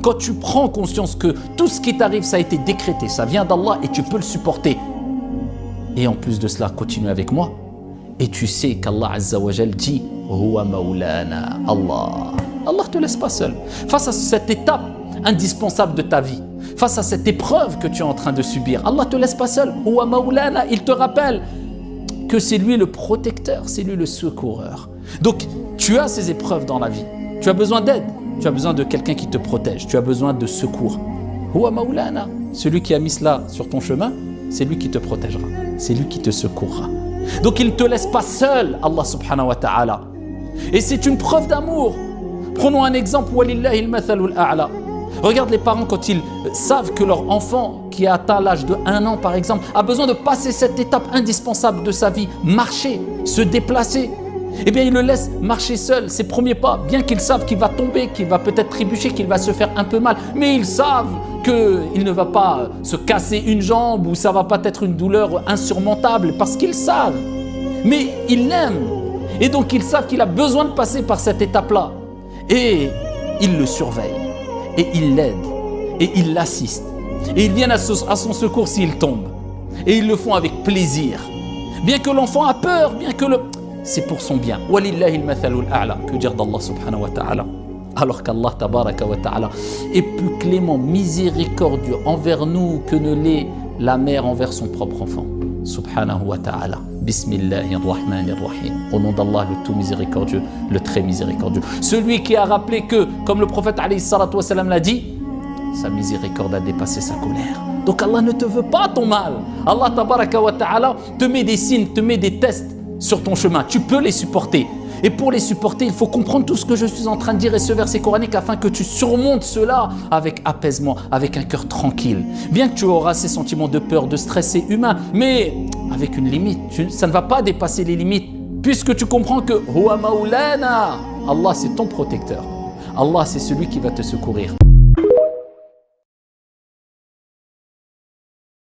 Quand tu prends conscience que tout ce qui t'arrive, ça a été décrété, ça vient d'Allah et tu peux le supporter. Et en plus de cela, continue avec moi. Et tu sais qu'Allah Azza wa Jal dit Huwa Maulana. Allah te laisse pas seul. Face à cette étape indispensable de ta vie, face à cette épreuve que tu es en train de subir, Allah te laisse pas seul. Huwa Maulana. Il te rappelle que c'est lui le protecteur, c'est lui le secoureur. Donc, tu as ces épreuves dans la vie. Tu as besoin d'aide. Tu as besoin de quelqu'un qui te protège. Tu as besoin de secours. Huwa Maulana. Celui qui a mis cela sur ton chemin, c'est lui qui te protégera. C'est lui qui te secourra. Donc, il ne te laisse pas seul, Allah subhanahu wa ta'ala. Et c'est une preuve d'amour. Prenons un exemple. Walillahi al-mathalul a'la. Regarde les parents quand ils savent que leur enfant qui a atteint l'âge de 1 an par exemple a besoin de passer cette étape indispensable de sa vie, marcher, se déplacer. Eh bien ils le laissent marcher seul, ses premiers pas, bien qu'ils savent qu'il va tomber, qu'il va peut-être trébucher, qu'il va se faire un peu mal, mais ils savent qu'il ne va pas se casser une jambe ou ça va pas être une douleur insurmontable parce qu'ils savent. Mais ils l'aiment et donc ils savent qu'il a besoin de passer par cette étape-là et ils le surveillent. Et ils l'aident, et ils l'assistent. Et ils viennent à son secours s'il tombe. Et ils le font avec plaisir. Bien que l'enfant a peur, bien que c'est pour son bien. Walillahi al-mathalul a'la. Que dire d'Allah subhanahu wa ta'ala. Alors qu'Allah tabaraka wa ta'ala est plus clément, miséricordieux envers nous que ne l'est la mère envers son propre enfant. Subhanahu wa ta'ala. Bismillahirrahmanirrahim. Au nom d'Allah, le tout miséricordieux, le très miséricordieux. Celui qui a rappelé que, comme le prophète alayhi salatu wa salam l'a dit, sa miséricorde a dépassé sa colère. Donc Allah ne te veut pas ton mal. Allah tabaraka wa ta'ala te met des signes, te met des tests sur ton chemin. Tu peux les supporter. Et pour les supporter, il faut comprendre tout ce que je suis en train de dire et ce verset coranique afin que tu surmontes cela avec apaisement, avec un cœur tranquille. Bien que tu auras ces sentiments de peur, de stress, c'est humain, mais avec une limite. Ça ne va pas dépasser les limites puisque tu comprends que Huwa Maulana. Allah, c'est ton protecteur. Allah, c'est celui qui va te secourir.